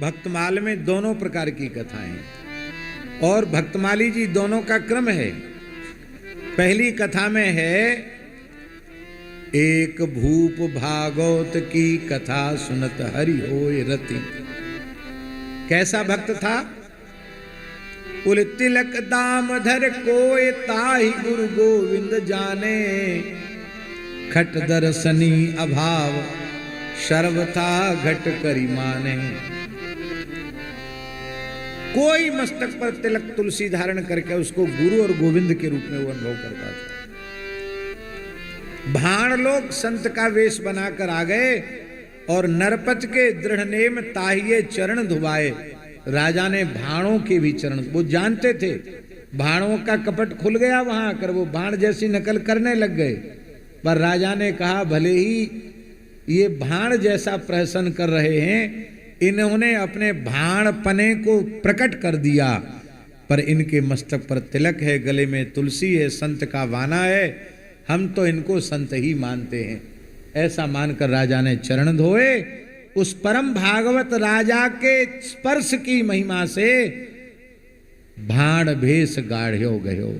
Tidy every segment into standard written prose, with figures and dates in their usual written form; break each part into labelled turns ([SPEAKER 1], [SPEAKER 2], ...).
[SPEAKER 1] भक्तमाल में दोनों प्रकार की कथाएं और भक्तमाली जी दोनों का क्रम है। पहली कथा में है एक भूप भागवत की कथा सुनत हरि होय रति। कैसा भक्त था? उल तिलक दामधर कोय ताहि गुरु गोविंद जाने, खट दर्शनी अभाव सर्वथा घट करी माने। कोई मस्तक पर तिलक तुलसी धारण करके उसको गुरु और गोविंद के रूप में वो अनुभव करता था। भाण लोग संत का वेश बनाकर आ गए और नरपत के दृढ़ नेम ताहिए चरण धुवाए। राजा ने भाणों के भी चरण, वो जानते थे भाणों का कपट खुल गया वहां आकर, वो भाण जैसी नकल करने लग गए। पर राजा ने कहा भले ही ये भाण जैसा प्रहसन कर रहे हैं, इन्होंने अपने भाणपने को प्रकट कर दिया, पर इनके मस्तक पर तिलक है, गले में तुलसी है, संत का वाना है, हम तो इनको संत ही मानते हैं। ऐसा मानकर राजा ने चरण धोए। उस परम भागवत राजा के स्पर्श की महिमा से भाण भेष गाढ़्यो गयो।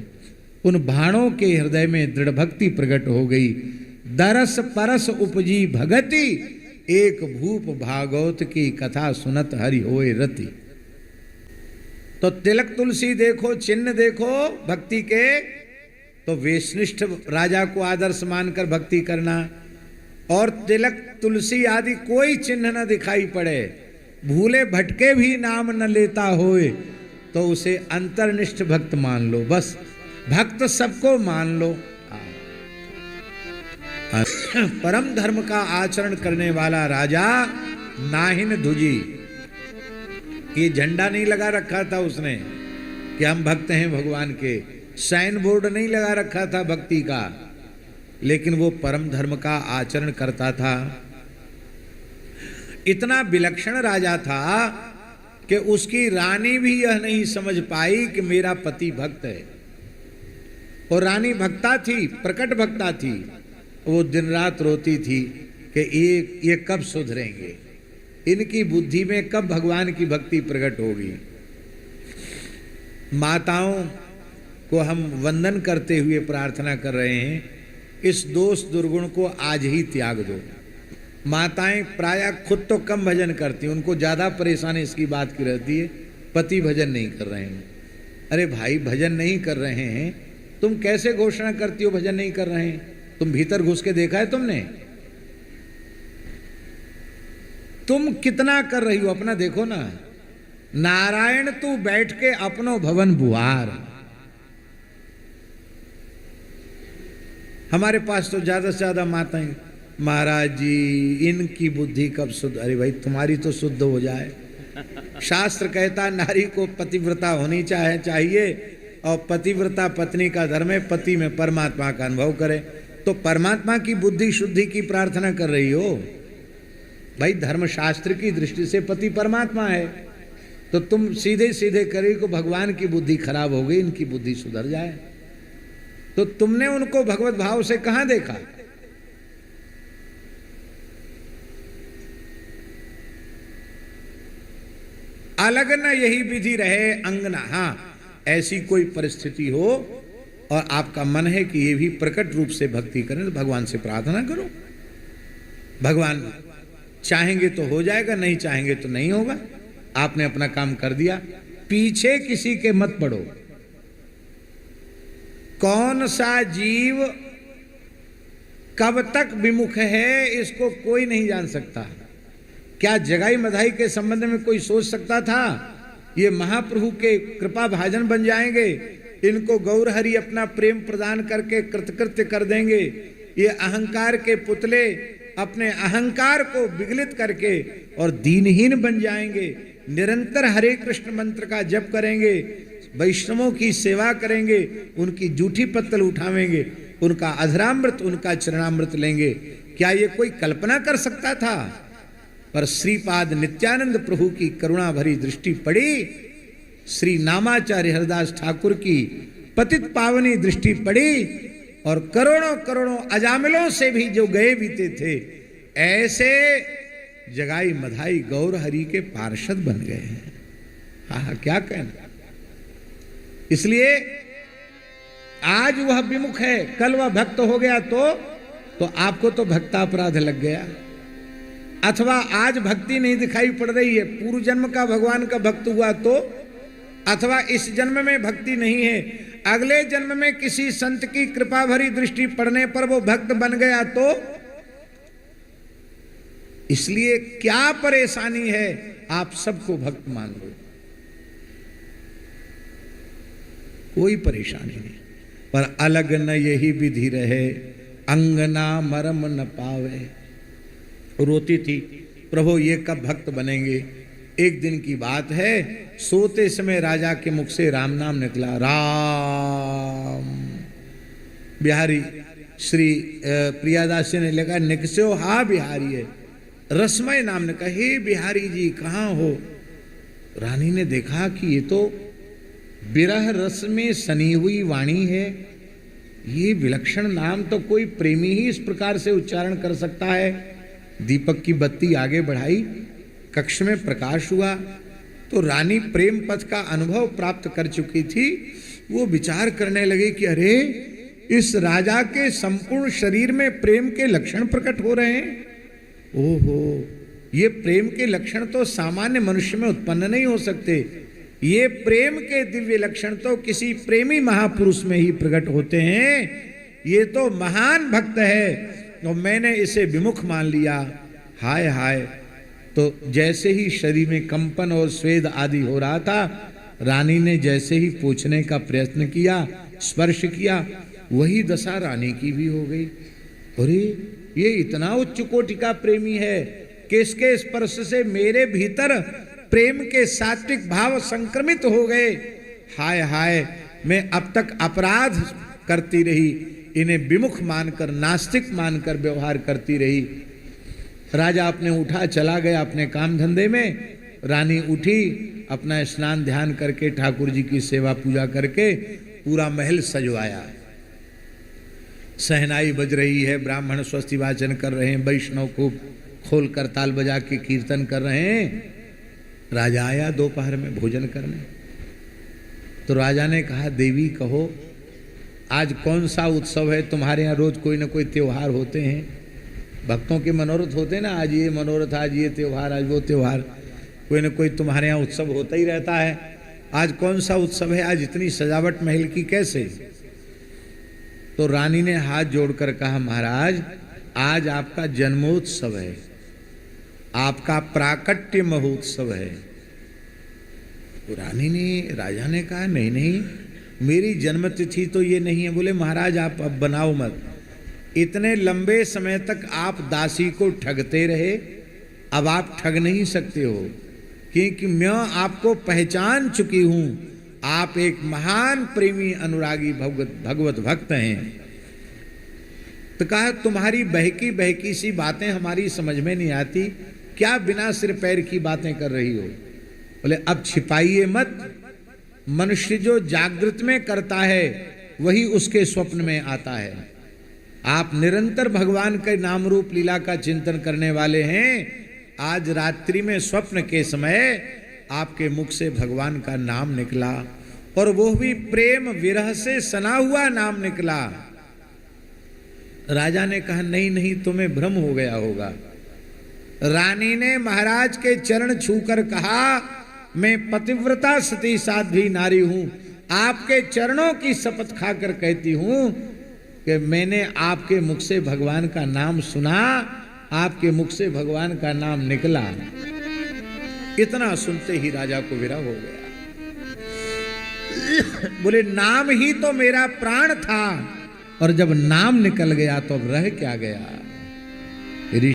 [SPEAKER 1] उन भाणों के हृदय में दृढ़ भक्ति प्रकट हो गई। दरस परस उपजी भगति, एक भूप भागवत की कथा सुनत हरि होय रति। तो तिलक तुलसी देखो, चिन्ह देखो भक्ति के, तो वेशनिष्ठ राजा को आदर्श मानकर भक्ति करना, और तिलक तुलसी आदि कोई चिन्ह न दिखाई पड़े, भूले भटके भी नाम न लेता होए, तो उसे अंतर्निष्ठ भक्त मान लो। बस भक्त सबको मान लो। परम धर्म का आचरण करने वाला राजा नाहिन धुजी, ये झंडा नहीं लगा रखा था उसने कि हम भक्त हैं भगवान के, साइन बोर्ड नहीं लगा रखा था भक्ति का, लेकिन वो परम धर्म का आचरण करता था। इतना विलक्षण राजा था कि उसकी रानी भी यह नहीं समझ पाई कि मेरा पति भक्त है। और रानी भक्ता थी, प्रकट भक्ता थी। वो दिन रात रोती थी कि ये कब सुधरेंगे, इनकी बुद्धि में कब भगवान की भक्ति प्रकट होगी। माताओं को हम वंदन करते हुए प्रार्थना कर रहे हैं, इस दोष दुर्गुण को आज ही त्याग दो। माताएं प्रायः खुद तो कम भजन करती, उनको ज्यादा परेशानी इसकी बात की रहती है, पति भजन नहीं कर रहे हैं। अरे भाई, भजन नहीं कर रहे हैं, तुम कैसे घोषणा करती हो भजन नहीं कर रहे हैं? तुम भीतर घुस के देखा है तुमने? तुम कितना कर रही हो अपना देखो ना। नारायण तू बैठ के अपनो भवन बुहार। हमारे पास तो ज्यादा से ज्यादा माताएं, महाराज जी इनकी बुद्धि कब शुद्ध। अरे भाई, तुम्हारी तो शुद्ध हो जाए। शास्त्र कहता नारी को पतिव्रता होनी चाहिए, और पतिव्रता पत्नी का धर्म है, पति में परमात्मा का अनुभव करे। तो परमात्मा की बुद्धि शुद्धि की प्रार्थना कर रही हो भाई। धर्मशास्त्र की दृष्टि से पति परमात्मा है, तो तुम सीधे सीधे करे को भगवान की बुद्धि खराब हो गई, इनकी बुद्धि सुधर जाए। तो तुमने उनको भगवत भाव से कहां देखा? अलग न यही विधि रहे अंगना। हाँ, ऐसी कोई परिस्थिति हो और आपका मन है कि ये भी प्रकट रूप से भक्ति करें, तो भगवान से प्रार्थना करो। भगवान चाहेंगे तो हो जाएगा, नहीं चाहेंगे तो नहीं होगा। आपने अपना काम कर दिया, पीछे किसी के मत पड़ो। कौन सा जीव कब तक विमुख है इसको कोई नहीं जान सकता। क्या जगाई मधाई के संबंध में कोई सोच सकता था ये महाप्रभु के कृपा भाजन बन जाएंगे, इनको गौरहरि अपना प्रेम प्रदान करके कृतकृत्य कर देंगे, ये अहंकार के पुतले अपने अहंकार को विगलित करके और दीनहीन बन जाएंगे, निरंतर हरे कृष्ण मंत्र का जप करेंगे, वैष्णवों की सेवा करेंगे, उनकी जूठी पत्तल उठावेंगे, उनका अधरामृत उनका चरणामृत लेंगे। क्या ये कोई कल्पना कर सकता था? पर श्रीपाद नित्यानंद प्रभु की करुणा भरी दृष्टि पड़ी, श्री नामाचार्य हरिदास ठाकुर की पतित पावनी दृष्टि पड़ी, और करोड़ों करोड़ों अजामिलों से भी जो गए बीते थे, ऐसे जगाई मधाई गौर हरि के पार्षद बन गए हैं। हाँ, क्या कहना। इसलिए आज वह विमुख है, कल वह भक्त हो गया तो आपको तो भक्तापराध लग गया। अथवा आज भक्ति नहीं दिखाई पड़ रही है, पूर्व जन्म का भगवान का भक्त हुआ तो, अथवा इस जन्म में भक्ति नहीं है, अगले जन्म में किसी संत की कृपा भरी दृष्टि पड़ने पर वो भक्त बन गया तो। इसलिए क्या परेशानी है, आप सबको भक्त मान लो, कोई परेशानी नहीं। पर अलग न यही विधि रहे, अंगना मरम न पावे। रोती थी, प्रभु ये कब भक्त बनेंगे। एक दिन की बात है, सोते समय राजा के मुख से राम नाम निकला। राम। बिहारी श्री प्रियादासी ने लिखा, निकस्यो हा बिहारी है, रसमय नाम ने कहा, हे बिहारी जी कहाँ हो। रानी ने देखा कि ये तो विरह रस में सनी हुई वाणी है, ये विलक्षण नाम तो कोई प्रेमी ही इस प्रकार से उच्चारण कर सकता है। दीपक की बत्ती आगे बढ़ाई, कक्ष में प्रकाश हुआ तो रानी प्रेम पथ का अनुभव प्राप्त कर चुकी थी। वो विचार करने लगे कि अरे इस राजा के संपूर्ण शरीर में प्रेम के लक्षण प्रकट हो रहे हैं। ओहो, ये प्रेम के लक्षण तो सामान्य मनुष्य में उत्पन्न नहीं हो सकते, ये प्रेम के दिव्य लक्षण तो किसी प्रेमी महापुरुष में ही प्रकट होते हैं। ये तो महान भक्त है और मैंने इसे विमुख मान लिया। हाय हाय। तो जैसे ही शरीर में कंपन और स्वेद आदि हो रहा था, रानी ने जैसे ही पूछने का प्रयत्न किया, स्पर्श किया, वही दशा रानी की भी हो गई। अरे ये इतना उच्च कोटि का प्रेमी है कि इसके स्पर्श से मेरे भीतर प्रेम के सात्विक भाव संक्रमित हो गए। हाय हाय, मैं अब तक अपराध करती रही, इन्हें विमुख मानकर, नास्तिक मानकर व्यवहार करती रही। राजा अपने उठा चला गया अपने काम धंधे में। रानी उठी, अपना स्नान ध्यान करके ठाकुर जी की सेवा पूजा करके पूरा महल सजवाया। सहनाई बज रही है, ब्राह्मण स्वस्ति वाचन कर रहे हैं, वैष्णव खूब खोल कर ताल बजा के कीर्तन कर रहे हैं। राजा आया दोपहर में भोजन करने, तो राजा ने कहा, देवी कहो आज कौन सा उत्सव है। तुम्हारे यहाँ रोज कोई ना कोई त्योहार होते हैं, भक्तों के मनोरथ होते हैं ना, आज ये मनोरथ, आज ये त्योहार, आज वो त्योहार, कोई ना कोई तुम्हारे यहाँ उत्सव होता ही रहता है। आज कौन सा उत्सव है, आज इतनी सजावट महल की कैसे। तो रानी ने हाथ जोड़कर कहा, महाराज आज आपका जन्मोत्सव है, आपका प्राकट्य महोत्सव है। तो राजा ने कहा, नहीं नहीं, मेरी जन्म तिथि तो ये नहीं है। बोले महाराज आप अब बनाओ मत, इतने लंबे समय तक आप दासी को ठगते रहे, अब आप ठग नहीं सकते हो, क्योंकि मैं आपको पहचान चुकी हूं, आप एक महान प्रेमी अनुरागी भगवत भक्त हैं। तो कहा, तुम्हारी बहकी बहकी सी बातें हमारी समझ में नहीं आती, क्या बिना सिर पैर की बातें कर रही हो। बोले अब छिपाइए मत, मनुष्य जो जागृत में करता है वही उसके स्वप्न में आता है। आप निरंतर भगवान के नाम रूप लीला का चिंतन करने वाले हैं, आज रात्रि में स्वप्न के समय आपके मुख से भगवान का नाम निकला, और वो भी प्रेम विरह से सना हुआ नाम निकला। राजा ने कहा, नहीं नहीं, तुम्हें भ्रम हो गया होगा। रानी ने महाराज के चरण छूकर कहा, मैं पतिव्रता सती साध्वी नारी हूं, आपके चरणों की शपथ खाकर कहती हूं कि मैंने आपके मुख से भगवान का नाम सुना, आपके मुख से भगवान का नाम निकला। इतना सुनते ही राजा को विरह हो गया। बोले नाम ही तो मेरा प्राण था, और जब नाम निकल गया तो अब रह क्या गया।